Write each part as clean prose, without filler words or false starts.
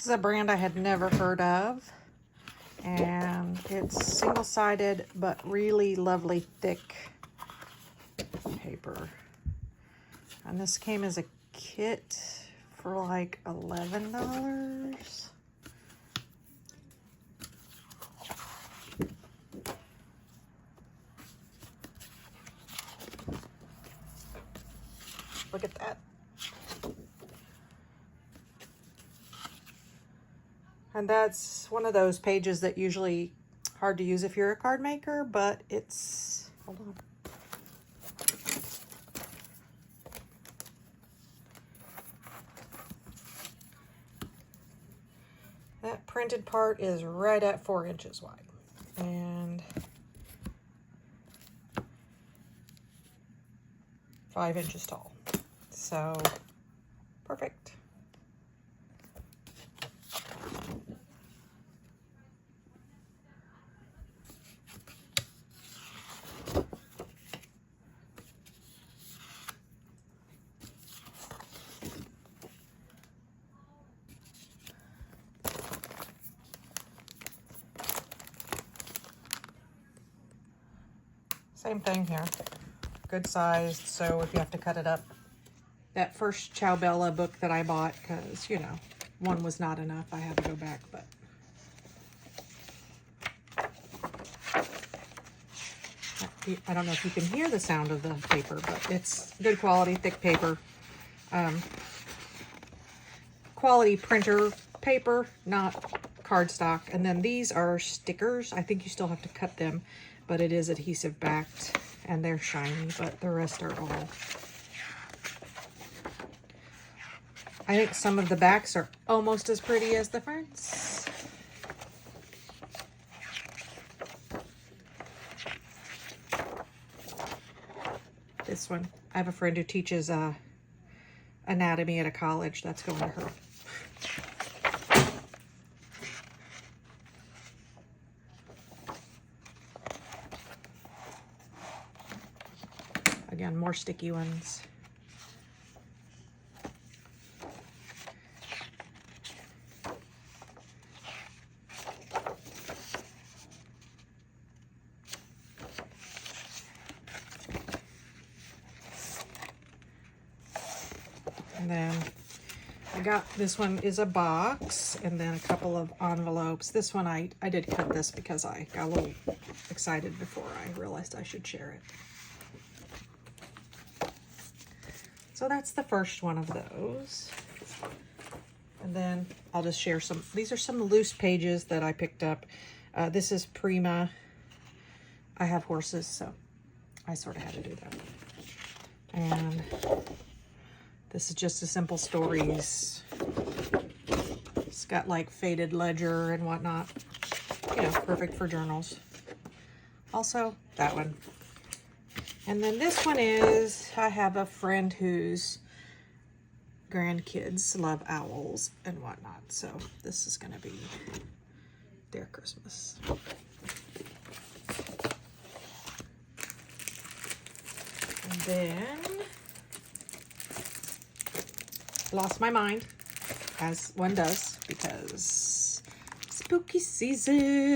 is a brand I had never heard of, and it's single-sided but really lovely thick paper. And this came as a kit for like $11. Look at that. And that's one of those pages that usually hard to use if you're a card maker, but it's, hold on. That printed part is right at 4 inches wide. And 5 inches tall. So, perfect. Same thing here. Good sized, so if you have to cut it up. That first Ciao Bella book that I bought, because, you know, one was not enough. I had to go back, but. I don't know if you can hear the sound of the paper, but it's good quality, thick paper. Quality printer paper, not cardstock. And then these are stickers. I think you still have to cut them, but it is adhesive backed and they're shiny, but the rest are all. I think some of the backs are almost as pretty as the fronts. This one, I have a friend who teaches anatomy at a college. That's going to her. Again, more sticky ones. And then I got, this one is a box and then a couple of envelopes. This one I did cut this because I got a little excited before I realized I should share it. So that's the first one of those. And then I'll just share some, these are some loose pages that I picked up. This is Prima. I have horses, so I sort of had to do that. And this is just a simple stories. It's got like faded ledger and whatnot. You know, perfect for journals. Also, that one. And then this one is, I have a friend whose grandkids love owls and whatnot. So this is gonna be their Christmas. And then, lost my mind, as one does, because spooky season.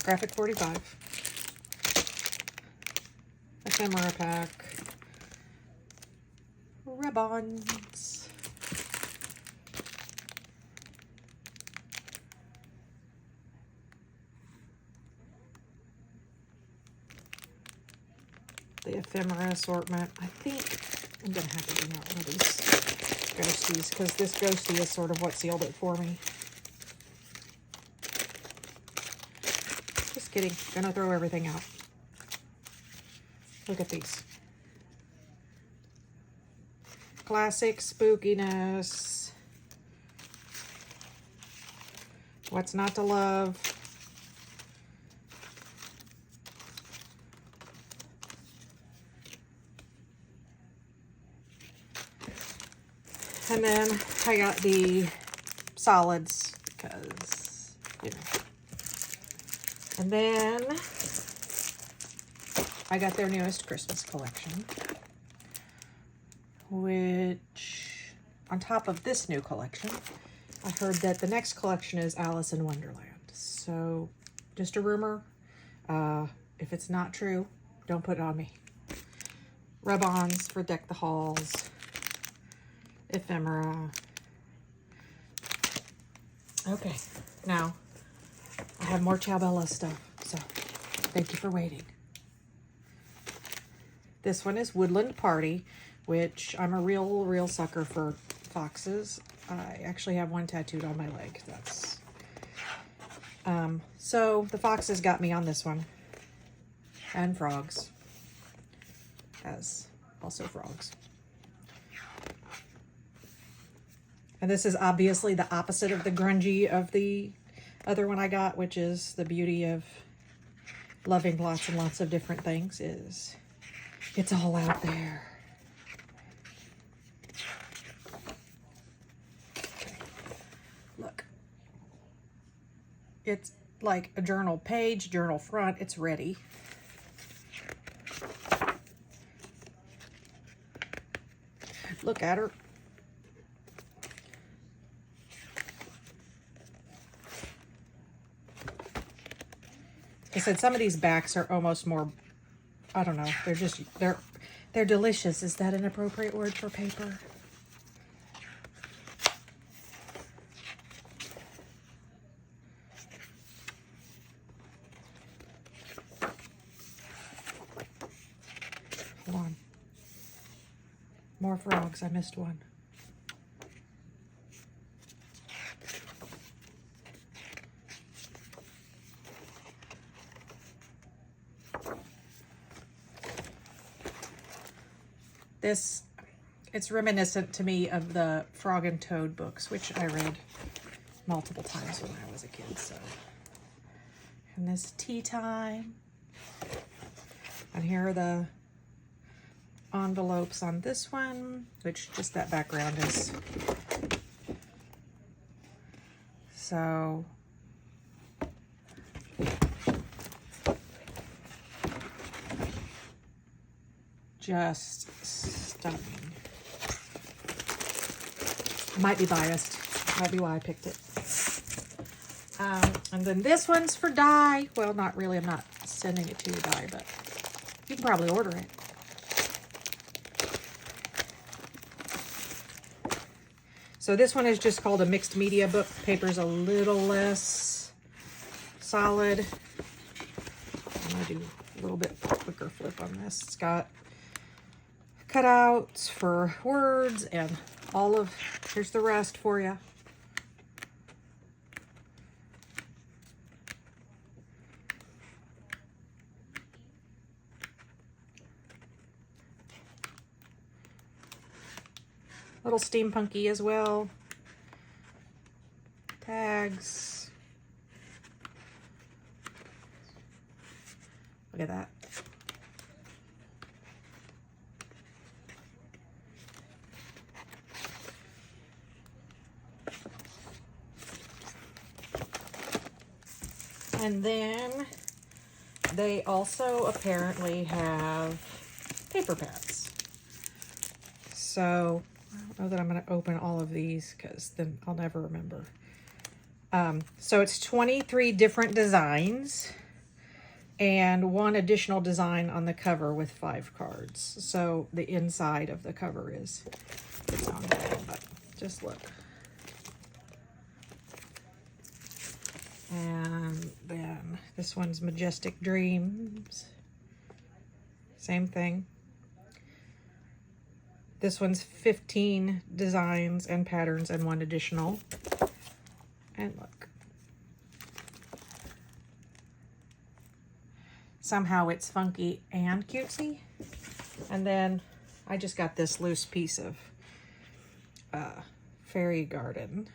Graphic 45. Ephemera pack. Ribbons. The ephemera assortment. I think I'm gonna have to bring out one of these ghosties because this ghostie is sort of what sealed it for me. Just kidding. Gonna throw everything out. Look at these. Classic spookiness. What's not to love? And then I got the solids because, you know. And then I got their newest Christmas collection, which on top of this new collection, I heard that the next collection is Alice in Wonderland. So, just a rumor. If it's not true, don't put it on me. Rub-ons for Deck the Halls. Ephemera. Okay, now I have more Ciao Bella stuff, so thank you for waiting. This one is Woodland Party, which I'm a real sucker for foxes. I actually have one tattooed on my leg. That's so the foxes got me on this one, and frogs, as also frogs. And this is obviously the opposite of the grungy of the other one I got, which is the beauty of loving lots and lots of different things, is it's all out there. Okay. Look. It's like a journal page, journal front. It's ready. Look at her. I said some of these backs are almost more, I don't know, they're delicious. Is that an appropriate word for paper? Hold on. More frogs. I missed one. It's reminiscent to me of the Frog and Toad books, which I read multiple times when I was a kid. So, and this tea time, and here are the envelopes on this one, which just that background is so. Just stunning. Might be biased. Might be why I picked it. And then this one's for Di. Well, not really. I'm not sending it to you, Di, but you can probably order it. So this one is just called a mixed media book. Paper's a little less solid. I'm going to do a little bit quicker flip on this. It's got cutouts for words and all of, here's the rest for you. Little steampunky as well. Tags. Look at that. And then they also apparently have paper pads. So I don't know that I'm going to open all of these because then I'll never remember. So it's 23 different designs and one additional design on the cover with 5 cards. So the inside of the cover is its own thing, but just look. And then this one's Majestic Dreams. Same thing. This one's 15 designs and patterns and 1 additional. And look. Somehow it's funky and cutesy. And then I just got this loose piece of Fairy Garden.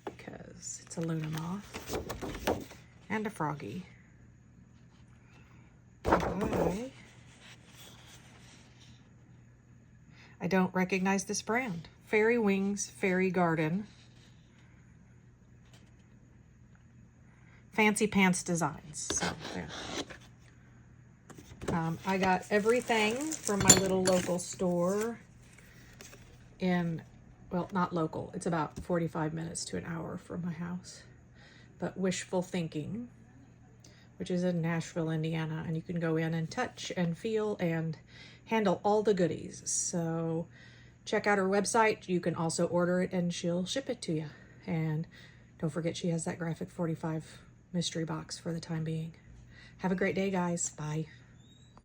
Because it's a Luna moth and a froggy. I don't recognize this brand. Fairy Wings, Fairy Garden. Fancy Pants Designs. So there. I got everything from my little local store. in, well, not local. It's about 45 minutes to an hour from my house. But Wishful Thinking, which is in Nashville, Indiana, and you can go in and touch and feel and handle all the goodies. So check out her website. You can also order it and she'll ship it to you. And don't forget she has that Graphic 45 mystery box for the time being. Have a great day, guys. Bye.